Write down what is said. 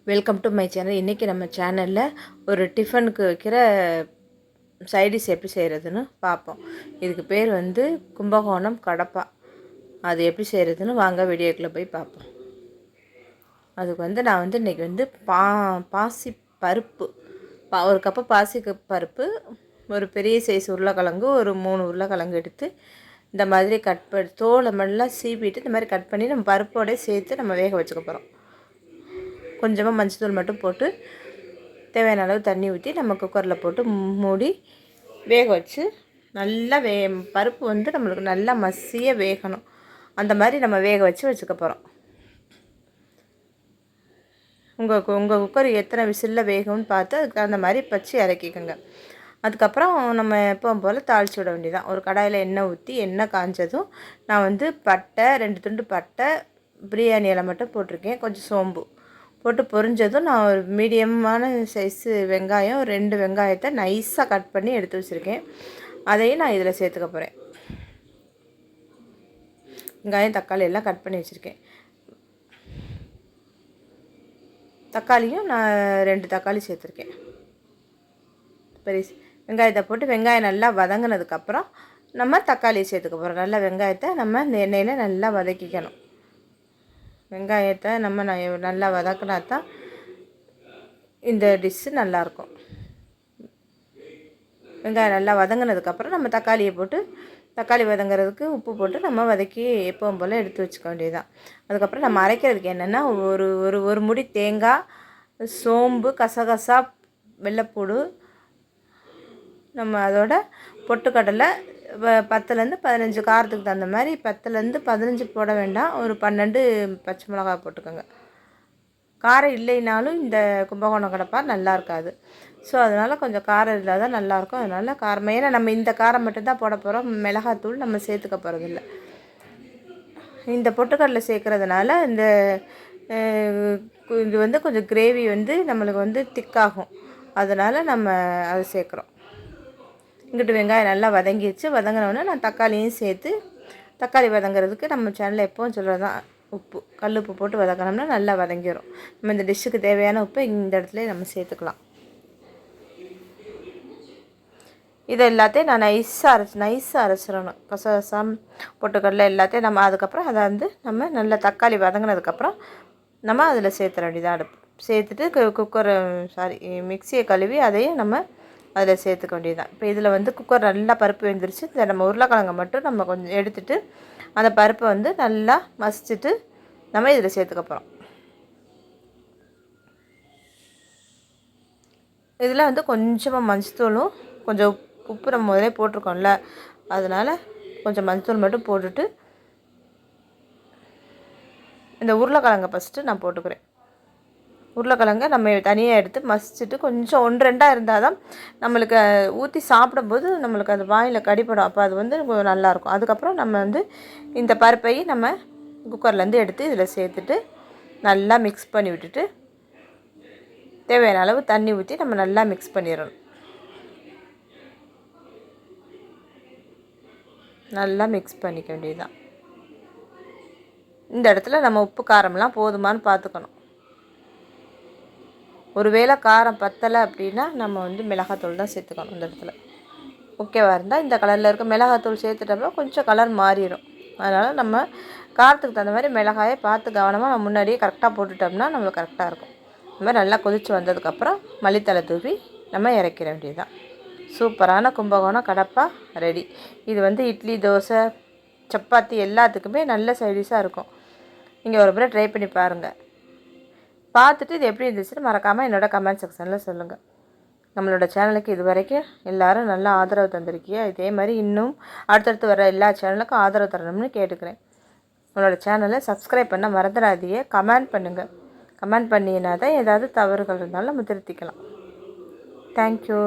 Welcome to my channel. இன்றைக்கி நம்ம சேனலில் ஒரு டிஃபனுக்கு வைக்கிற சைடிஷ் எப்படி செய்கிறதுன்னு பார்ப்போம். இதுக்கு பேர் வந்து கும்பகோணம் கடப்பா. அது எப்படி செய்கிறதுன்னு வாங்க வீடியோக்குள்ளே போய் பார்ப்போம். அதுக்கு வந்து நான் வந்து இன்றைக்கி வந்து பாசி பருப்பு ஒரு கப்பு பாசி பருப்பு, ஒரு பெரிய சைஸ் உருளைக்கிழங்கு, ஒரு 3 உருளைக்கிழங்கு எடுத்து இந்த மாதிரி கட் பண்ணி தோலை மெல்லாம் சீவிட்டு இந்த மாதிரி கட் பண்ணி நம்ம பருப்போடய சேர்த்து நம்ம வேக வச்சுக்க போகிறோம். கொஞ்சமாக மஞ்சள் மட்டும் போட்டு தேவையான அளவு தண்ணி ஊற்றி நம்ம குக்கரில் போட்டு மூடி வேக வச்சு நல்லா பருப்பு வந்து நம்மளுக்கு நல்லா மசிய வேகணும். அந்த மாதிரி நம்ம வேக வச்சுக்க போகிறோம். உங்கள் குக்கர் எத்தனை விசிலில் வேகும்னு பார்த்து அதுக்கு அந்த மாதிரி பச்சு இறக்கிக்கோங்க. அதுக்கப்புறம் நம்ம எப்பவும் போல் தாளித்து விட வேண்டியதான். ஒரு கடாயில் எண்ணெய் ஊற்றி எண்ணெய் காஞ்சதும் நான் வந்து பட்டை 2 துண்டு பட்டை, பிரியாணி இலை மட்டும் போட்டிருக்கேன், கொஞ்சம் சோம்பு போட்டு பொரிஞ்சதும் நான் ஒரு மீடியமான சைஸு வெங்காயம் 2 வெங்காயத்தை நைஸாக கட் பண்ணி எடுத்து வச்சுருக்கேன். அதையும் நான் இதில் சேர்த்துக்க போகிறேன். வெங்காயம் தக்காளி எல்லாம் கட் பண்ணி வச்சுருக்கேன். தக்காளியும் நான் 2 தக்காளி சேர்த்துருக்கேன். பெரிய வெங்காயத்தை போட்டு வெங்காயம் நல்லா வதங்கினதுக்கப்புறம் நம்ம தக்காளியை சேர்த்துக்க போகிறோம். நல்லா வெங்காயத்தை நம்ம இந்த எண்ணெயில் நல்லா வதக்கிக்கணும். வெங்காயத்தை நம்ம நல்லா வதக்கினா தான் இந்த டிஷ்ஷு நல்லாயிருக்கும். வெங்காயம் நல்லா வதங்கினதுக்கப்புறம் நம்ம தக்காளியை போட்டு தக்காளி வதங்கிறதுக்கு உப்பு போட்டு நம்ம வதக்கி எப்பவும் போல் எடுத்து வச்சுக்க வேண்டியதுதான். அதுக்கப்புறம் நம்ம அரைக்கிறதுக்கு என்னென்னா ஒரு ஒரு ஒரு முடி தேங்காய், சோம்பு, கசகசா, வெள்ளைப்பூடு, நம்ம அதோட பொட்டுக்கடலை 10லேருந்து 15 காரத்துக்கு தகுந்த மாதிரி 10லேருந்து 15 போட வேண்டாம், ஒரு 12 பச்சை மிளகா போட்டுக்கோங்க. காரம் இல்லைனாலும் இந்த கும்பகோணம் கடப்பா நல்லா இருக்காது. ஸோ அதனால் கொஞ்சம் காரம் இருந்தால் தான் நல்லாயிருக்கும். அதனால் காரமாக, ஏன்னா நம்ம இந்த காரம் மட்டும்தான் போட போகிறோம், மிளகாத்தூள் நம்ம சேர்த்துக்க போகிறதில்ல. இந்த பொட்டுக்கடலை சேர்க்குறதுனால இது வந்து கொஞ்சம் கிரேவி வந்து நம்மளுக்கு வந்து திக்காகும். அதனால் நம்ம அதை சேர்க்குறோம். இங்கிட்டு வெங்காயம் நல்லா வதங்கிடுச்சு. வதங்கினோடனே நான் தக்காளியும் சேர்த்து, தக்காளி வதங்கிறதுக்கு நம்ம சேனலில் எப்போவும் சொல்கிறது தான் உப்பு, கல் உப்பு போட்டு வதக்கினோம்னா நல்லா வதங்கிடும். நம்ம இந்த டிஷ்ஷுக்கு தேவையான உப்பை இந்த இடத்துல நம்ம சேர்த்துக்கலாம். இதை எல்லாத்தையும் நான் நைஸாக அரைச்சிடணும். கசகசம், பொட்டுக்கடலை எல்லாத்தையும் நம்ம அதுக்கப்புறம் அதை வந்து நம்ம நல்லா தக்காளி வதங்கினதுக்கப்புறம் நம்ம அதில் சேர்த்துற வேண்டியதாக அடுப்பு சேர்த்துட்டு மிக்சியை கழுவி அதையும் நம்ம அதில் சேர்த்துக்க வேண்டியதுதான். இப்போ இதில் வந்து குக்கர் நல்லா பருப்பு வெந்துருச்சு. இதை நம்ம உருளைக்கிழங்கை மட்டும் நம்ம கொஞ்சம் எடுத்துகிட்டு அந்த பருப்பை வந்து நல்லா மசிச்சுட்டு நம்ம இதில் சேர்த்துக்க போகிறோம். இதில் வந்து கொஞ்சமாக மஞ்சத்தூளும் கொஞ்சம் உப்பு நம்ம முதலே போட்டிருக்கோம்ல, அதனால் கொஞ்சம் மஞ்சத்தூள் மட்டும் போட்டுட்டு இந்த உருளைக்கிழங்கை ஃபஸ்ட்டு நான் போட்டுக்கிறேன். உருளைக்கிழங்கை நம்ம தனியாக எடுத்து மசிச்சுட்டு கொஞ்சம் 1-2 இருந்தால் தான் நம்மளுக்கு ஊற்றி சாப்பிடும்போது நம்மளுக்கு அது வாயில் கடிப்படும். அப்போ அது வந்து நல்லாயிருக்கும். அதுக்கப்புறம் நம்ம வந்து இந்த பருப்பை நம்ம குக்கர்லேருந்து எடுத்து இதில் சேர்த்துட்டு நல்லா மிக்ஸ் பண்ணி விட்டுட்டு தேவையான அளவு தண்ணி ஊற்றி நம்ம நல்லா மிக்ஸ் பண்ணிடணும். நல்லா மிக்ஸ் பண்ணிக்க வேண்டியதுதான். இந்த இடத்துல நம்ம உப்பு காரம்லாம் போதுமானு பார்த்துக்கணும். ஒருவேளை காரம் பத்தலை அப்படின்னா நம்ம வந்து மிளகாத்தூள் தான் சேர்த்துக்கணும். இந்த இடத்துல ஓகேவா இருந்தால் இந்த கலரில் இருக்க மிளகாத்தூள் சேர்த்துட்டோம்னா கொஞ்சம் கலர் மாறிடும். அதனால் நம்ம காரத்துக்கு தகுந்த மாதிரி மிளகாயை பார்த்து கவனமாக நம்ம முன்னாடியே கரெக்டாக போட்டுட்டோம்னா நம்மளுக்கு கரெக்டாக இருக்கும். இந்த மாதிரி நல்லா கொதித்து வந்ததுக்கப்புறம் மல்லித்தலை தூவி நம்ம இறக்கிற வேண்டியதுதான். சூப்பரான கும்பகோணம் கடப்பா ரெடி. இது வந்து இட்லி, தோசை, சப்பாத்தி எல்லாத்துக்குமே நல்ல சைடிஷாக இருக்கும். நீங்கள் ஒரு முறை ட்ரை பண்ணி பாருங்கள். பார்த்துட்டு இது எப்படி இருந்துச்சுன்னு மறக்காமல் என்னோட கமெண்ட் செக்ஷனில் சொல்லுங்கள். நம்மளோட சேனலுக்கு இது வரைக்கும் எல்லோரும் நல்லா ஆதரவு தந்திருக்கீங்க. இதே மாதிரி இன்னும் அடுத்தடுத்து வர எல்லா சேனலுக்கும் ஆதரவு தரணும்னு கேட்டுக்கிறேன். நம்மளோட சேனலை சப்ஸ்கிரைப் பண்ண மறந்துடாதீங்க. கமெண்ட் பண்ணுங்கள். கமெண்ட் பண்ணினா தான் ஏதாவது தவறுகள் இருந்தாலும் நம்ம திருத்திக்கலாம். தேங்க்யூ.